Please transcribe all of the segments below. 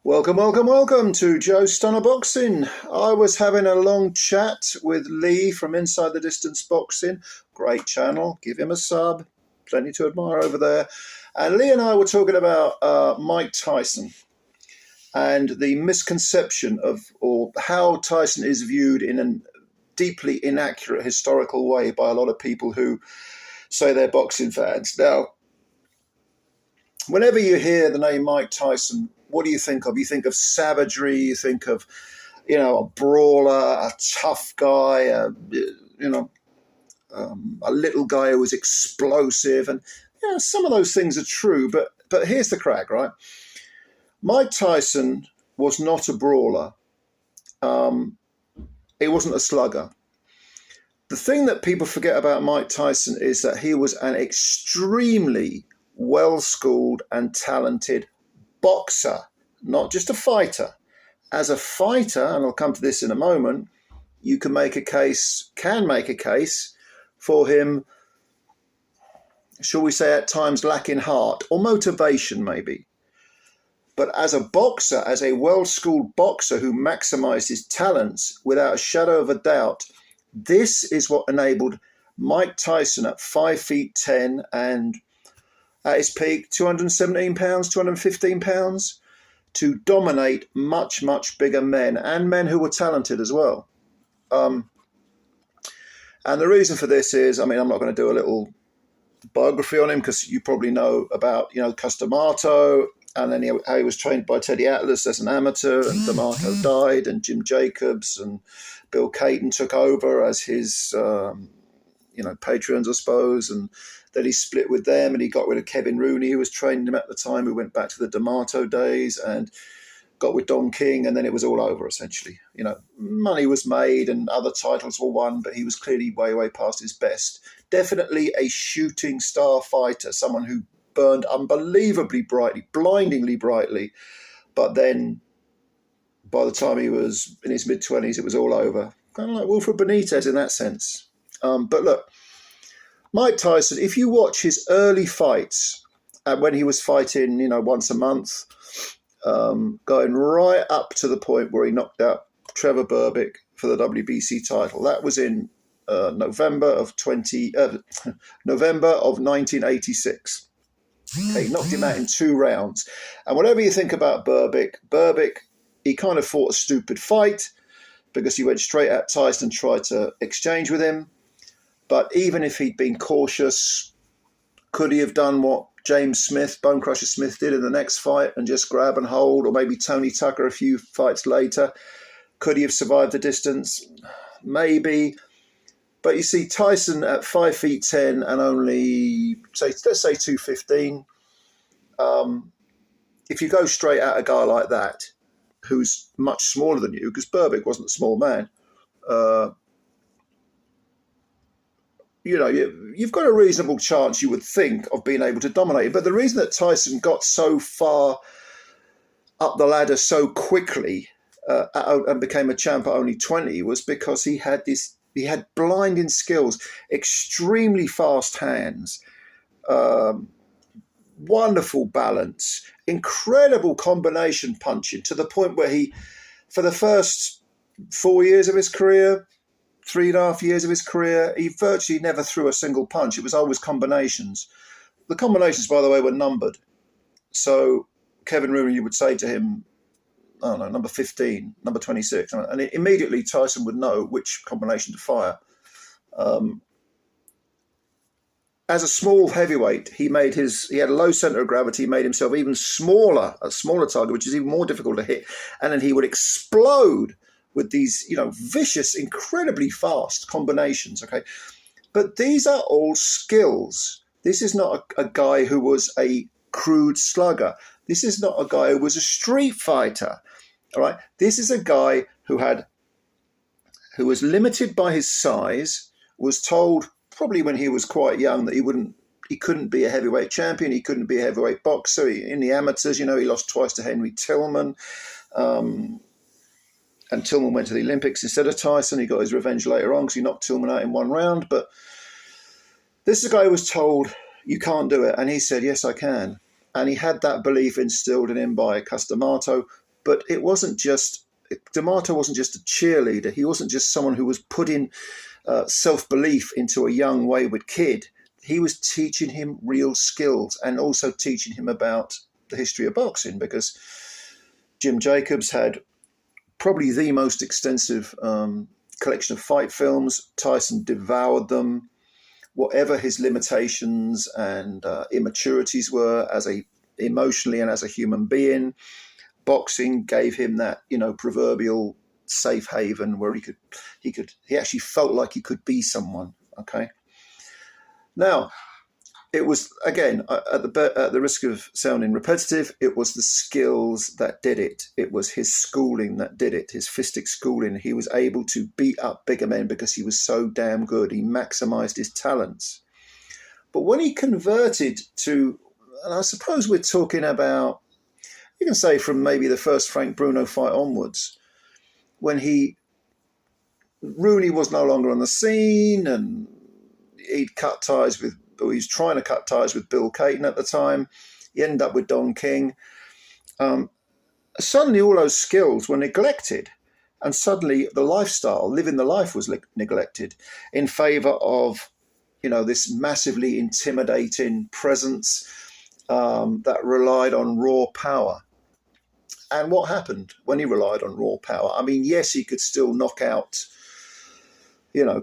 Welcome, welcome, welcome to Joe Stunner Boxing. I was having a long chat with Lee from Inside the Distance Boxing. Great channel. Give him a sub. Plenty to admire over there. And Lee and I were talking about Mike Tyson and the misconception of, or how Tyson is viewed in a deeply inaccurate historical way by a lot of people who say they're boxing fans. Now, whenever you hear the name Mike Tyson, what do you think of? You think of savagery, you think of, a brawler, a tough guy, a little guy who was explosive. And, some of those things are true, but here's the crack, right? Mike Tyson was not a brawler. He wasn't a slugger. The thing that people forget about Mike Tyson is that he was an extremely well-schooled and talented boxer, not just a fighter. As a fighter, and I'll come to this in a moment, you can make a case for him, shall we say at times lacking heart or motivation maybe. But as a boxer, as a well-schooled boxer who maximised his talents without a shadow of a doubt, this is what enabled Mike Tyson at 5'10" and at his peak, 217 pounds, 215 pounds, to dominate much, much bigger men and men who were talented as well. And the reason for this is, I'm not going to do a little biography on him because you probably know about, Customato, and then how he was trained by Teddy Atlas as an amateur, and D'Amato died, and Jim Jacobs and Bill Caton took over as his, patrons, I suppose, and then he split with them and he got rid of Kevin Rooney, who was training him at the time, who went back to the D'Amato days, and got with Don King, and then it was all over, essentially. Money was made and other titles were won, but he was clearly way, way past his best. Definitely a shooting star fighter, someone who burned unbelievably brightly, blindingly brightly, but then by the time he was in his mid-20s, it was all over. Kind of like Wilfred Benitez in that sense. But look, Mike Tyson, if you watch his early fights, when he was fighting, once a month, going right up to the point where he knocked out Trevor Berbick for the WBC title. That was in November of 1986. Okay, he knocked him out in 2 rounds. And whatever you think about Berbick, he kind of fought a stupid fight because he went straight at Tyson and tried to exchange with him. But even if he'd been cautious, could he have done what James Smith, Bone Crusher Smith, did in the next fight and just grab and hold? Or maybe Tony Tucker a few fights later? Could he have survived the distance? Maybe. But you see, Tyson at 5'10" and only, let's say 215, if you go straight at a guy like that, who's much smaller than you, because Berbick wasn't a small man, you've got a reasonable chance, you would think, of being able to dominate. But the reason that Tyson got so far up the ladder so quickly and became a champ at only 20 was because he had blinding skills, extremely fast hands, wonderful balance, incredible combination punching, to the point where he, for the first 4 years of his career, 3.5 years of his career, he virtually never threw a single punch. It was always combinations. The combinations, by the way, were numbered. So Kevin Rooney would say to him, I don't know, number 15, number 26. And immediately Tyson would know which combination to fire. As a small heavyweight, he had a low center of gravity, made himself even smaller, a smaller target, which is even more difficult to hit. And then he would explode with these, vicious, incredibly fast combinations, okay? But these are all skills. This is not a guy who was a crude slugger. This is not a guy who was a street fighter, all right? This is a guy who was limited by his size, was told probably when he was quite young that he couldn't be a heavyweight champion, he couldn't be a heavyweight boxer. In the amateurs, he lost twice to Henry Tillman. And Tillman went to the Olympics instead of Tyson. He got his revenge later on because he knocked Tillman out in 1 round. But this is a guy who was told, you can't do it. And he said, yes, I can. And he had that belief instilled in him by Customato, But it wasn't just, D'Amato wasn't just a cheerleader. He wasn't just someone who was putting self-belief into a young, wayward kid. He was teaching him real skills and also teaching him about the history of boxing, because Jim Jacobs had probably the most extensive collection of fight films. Tyson devoured them. Whatever his limitations and immaturities were emotionally and as a human being, boxing gave him that, proverbial safe haven where he actually felt like he could be someone. Okay. Now, it was, again, at the risk of sounding repetitive, it was the skills that did it. It was his schooling that did it, his fistic schooling. He was able to beat up bigger men because he was so damn good. He maximized his talents. But when he converted to, and I suppose we're talking about, you can say from maybe the first Frank Bruno fight onwards, when Rooney was no longer on the scene and he was trying to cut ties with Bill Caton at the time. He ended up with Don King. Suddenly all those skills were neglected, and suddenly the lifestyle, living the life, was neglected in favor of, this massively intimidating presence that relied on raw power. And what happened when he relied on raw power? I mean, yes, he could still knock out,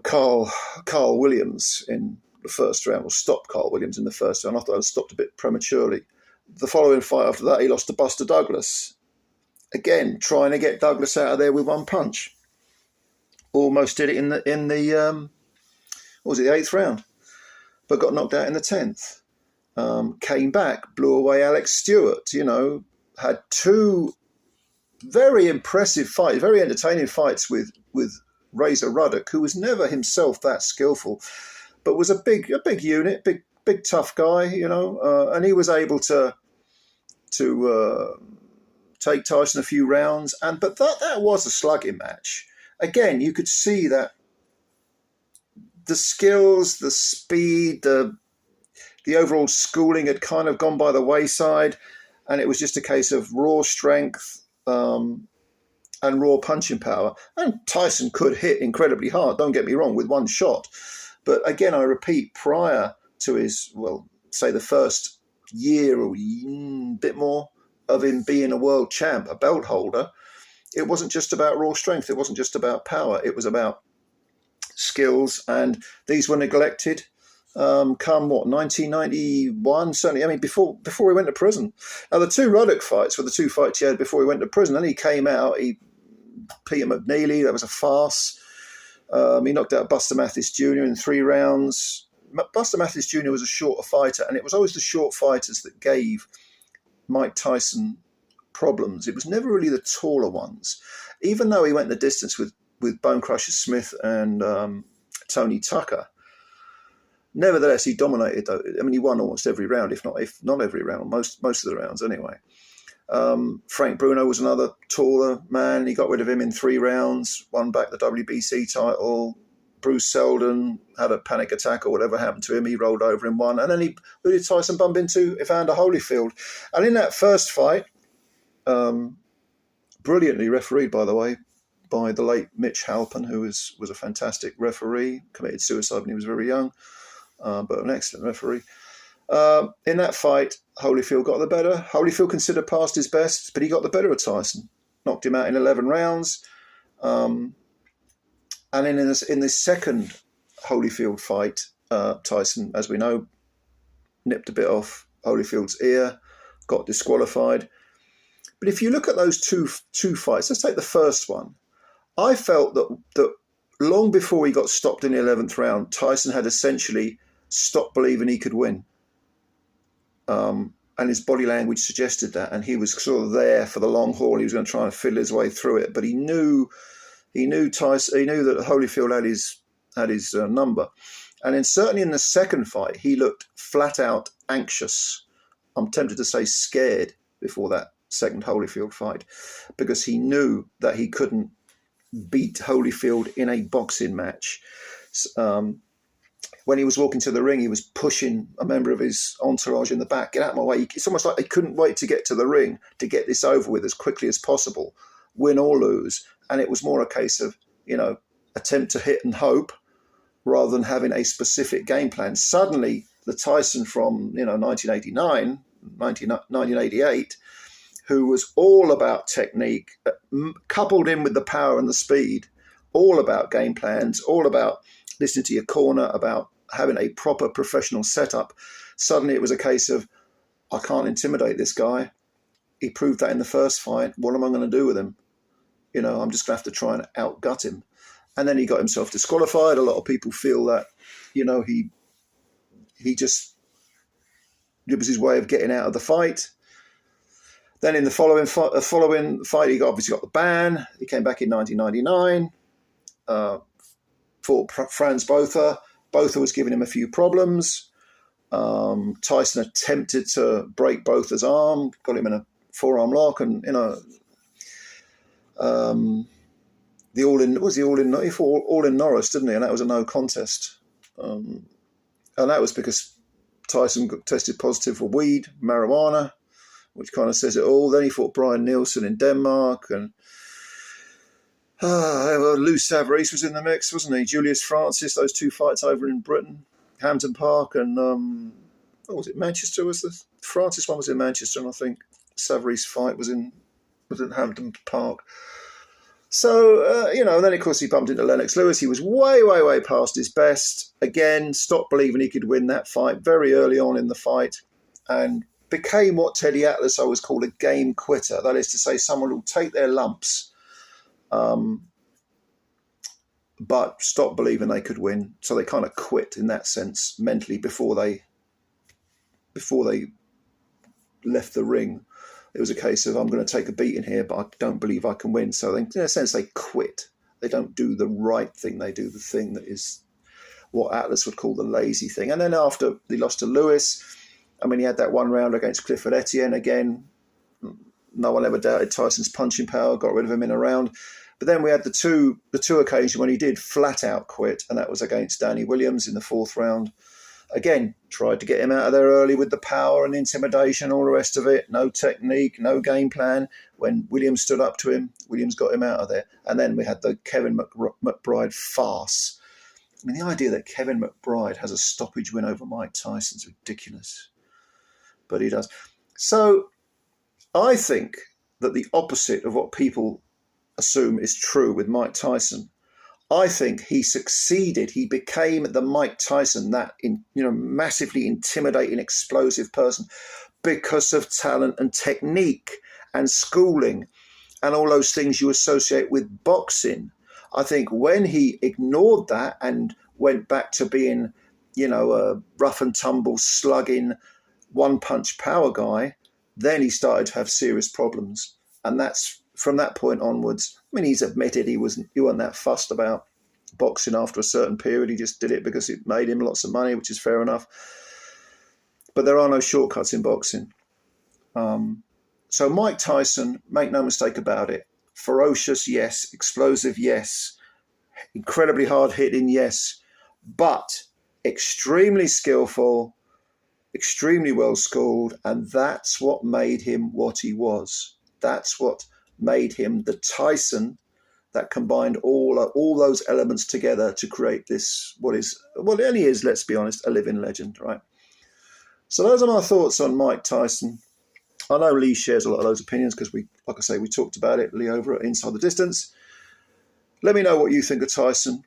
Carl Williams in the first round, or stopped Carl Williams in the first round. I thought I was stopped a bit prematurely. The following fight after that, he lost to Buster Douglas. Again, trying to get Douglas out of there with one punch. Almost did it in the what was it, the 8th round, but got knocked out in the 10th. Came back, blew away Alex Stewart. Had two very impressive fights, very entertaining fights with Razor Ruddock, who was never himself that skillful, but was a big unit, big tough guy, and he was able to take Tyson a few rounds, but that was a slugging match. Again, you could see that the skills, the speed, the overall schooling had kind of gone by the wayside, and it was just a case of raw strength and raw punching power. And Tyson could hit incredibly hard, don't get me wrong, with one shot. But again, I repeat, prior to his, say the first year or bit more of him being a world champ, a belt holder, it wasn't just about raw strength. It wasn't just about power. It was about skills, and these were neglected. Come 1991, certainly. I mean, before he went to prison. Now, the two Ruddock fights were the two fights he had before he went to prison. Then he came out, Peter McNeely, that was a farce. He knocked out Buster Mathis Jr. in 3 rounds. Buster Mathis Jr. was a shorter fighter, and it was always the short fighters that gave Mike Tyson problems. It was never really the taller ones. Even though he went the distance with Bone Crusher Smith and Tony Tucker, nevertheless, he dominated. I mean, he won almost every round, if not every round, most of the rounds anyway. Frank Bruno was another taller man. He got rid of him in 3 rounds, won back the WBC title. Bruce Seldon had a panic attack or whatever happened to him. He rolled over and won. And then who did Tyson bump into? Evander Holyfield. And in that first fight, brilliantly refereed, by the way, by the late Mitch Halpin, who was a fantastic referee, committed suicide when he was very young, but an excellent referee. In that fight, Holyfield got the better. Holyfield considered past his best, but he got the better of Tyson. Knocked him out in 11 rounds. And then in this second Holyfield fight, Tyson, as we know, nipped a bit off Holyfield's ear, got disqualified. But if you look at those two fights, let's take the first one. I felt that long before he got stopped in the 11th round, Tyson had essentially stopped believing he could win. And his body language suggested that, and he was sort of there for the long haul. He was going to try and fiddle his way through it, but he knew Tyson. He knew that Holyfield had his number, and then certainly in the second fight, he looked flat out anxious. I'm tempted to say scared before that second Holyfield fight, because he knew that he couldn't beat Holyfield in a boxing match. when he was walking to the ring, he was pushing a member of his entourage in the back. Get out of my way. It's almost like he couldn't wait to get to the ring to get this over with as quickly as possible, win or lose. And it was more a case of, attempt to hit and hope rather than having a specific game plan. Suddenly, the Tyson from 1989, 1988, who was all about technique, coupled in with the power and the speed, all about game plans, all about listening to your corner, about having a proper professional setup. Suddenly it was a case of, I can't intimidate this guy. He proved that in the first fight. What am I going to do with him? I'm just going to have to try and outgut him. And then he got himself disqualified. A lot of people feel that, he just, it was his way of getting out of the fight. Then in the following fight, he obviously got the ban. He came back in 1999, fought Franz Botha. Botha was giving him a few problems. Tyson attempted to break Botha's arm, got him in a forearm lock, and he fought all in Norris, didn't he? And that was a no contest. And that was because Tyson got tested positive for weed, marijuana, which kind of says it all. Then he fought Brian Nielsen in Denmark, and Lou Savarese was in the mix, wasn't he? Julius Francis, those two fights over in Britain, Hampton Park, and what was it? Manchester was the Francis one was in Manchester, and I think Savarese fight was in Hampton Park. So then of course he bumped into Lennox Lewis. He was way, way, way past his best. Again, stopped believing he could win that fight very early on in the fight, and became what Teddy Atlas always called a game quitter. That is to say, someone who will take their lumps, but stop believing they could win. So they kind of quit in that sense mentally before they left the ring. It was a case of, I'm going to take a beating here, but I don't believe I can win. So in a sense, they quit. They don't do the right thing. They do the thing that is what Atlas would call the lazy thing. And then after he lost to Lewis, he had that one round against Clifford Etienne again. No one ever doubted Tyson's punching power, got rid of him in a round. But then we had the two occasions when he did flat out quit, and that was against Danny Williams in the fourth round. Again, tried to get him out of there early with the power and intimidation, all the rest of it. No technique, no game plan. When Williams stood up to him, Williams got him out of there. And then we had the Kevin McBride farce. The idea that Kevin McBride has a stoppage win over Mike Tyson is ridiculous. But he does. So I think that the opposite of what people assume is true with Mike Tyson. I think he succeeded. He became the Mike Tyson, that massively intimidating, explosive person, because of talent and technique and schooling and all those things you associate with boxing. I think when he ignored that and went back to being, a rough and tumble, slugging, one-punch power guy, then he started to have serious problems. And that's from that point onwards. He's admitted he wasn't that fussed about boxing after a certain period. He just did it because it made him lots of money, which is fair enough. But there are no shortcuts in boxing. So Mike Tyson, make no mistake about it, ferocious, yes. Explosive, yes. Incredibly hard-hitting, yes. But extremely skillful, extremely well-schooled, and that's what made him what he was. That's what made him the Tyson that combined all those elements together to create this, and he is, let's be honest, a living legend, right? So those are my thoughts on Mike Tyson. I know Lee shares a lot of those opinions because we talked about it, Lee, over at Inside the Distance. Let me know what you think of Tyson.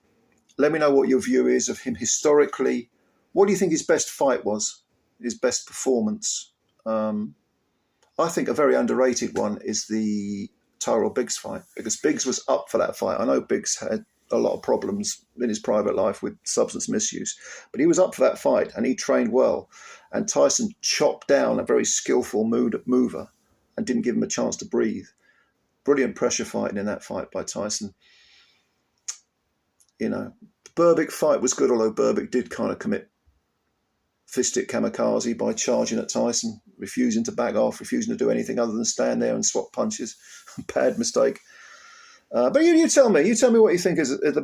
Let me know what your view is of him historically. What do you think his best fight was? His best performance? I think a very underrated one is the Tyrell Biggs fight, because Biggs was up for that fight. I know Biggs had a lot of problems in his private life with substance misuse, but he was up for that fight and he trained well. And Tyson chopped down a very skillful mover and didn't give him a chance to breathe. Brilliant pressure fighting in that fight by Tyson. The Berbick fight was good, although Berbick did kind of commit fistic kamikaze by charging at Tyson, refusing to back off, refusing to do anything other than stand there and swap punches. Bad mistake. But you tell me what you think is the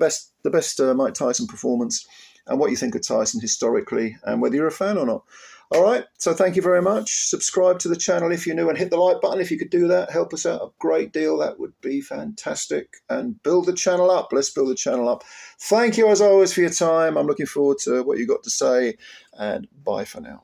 best Mike Tyson performance. and what you think of Tyson historically and whether you're a fan or not. All right, so thank you very much. Subscribe to the channel if you're new and hit the like button. If you could do that, help us out a great deal. That would be fantastic. And build the channel up. Let's build the channel up. Thank you as always for your time. I'm looking forward to what you got to say, and bye for now.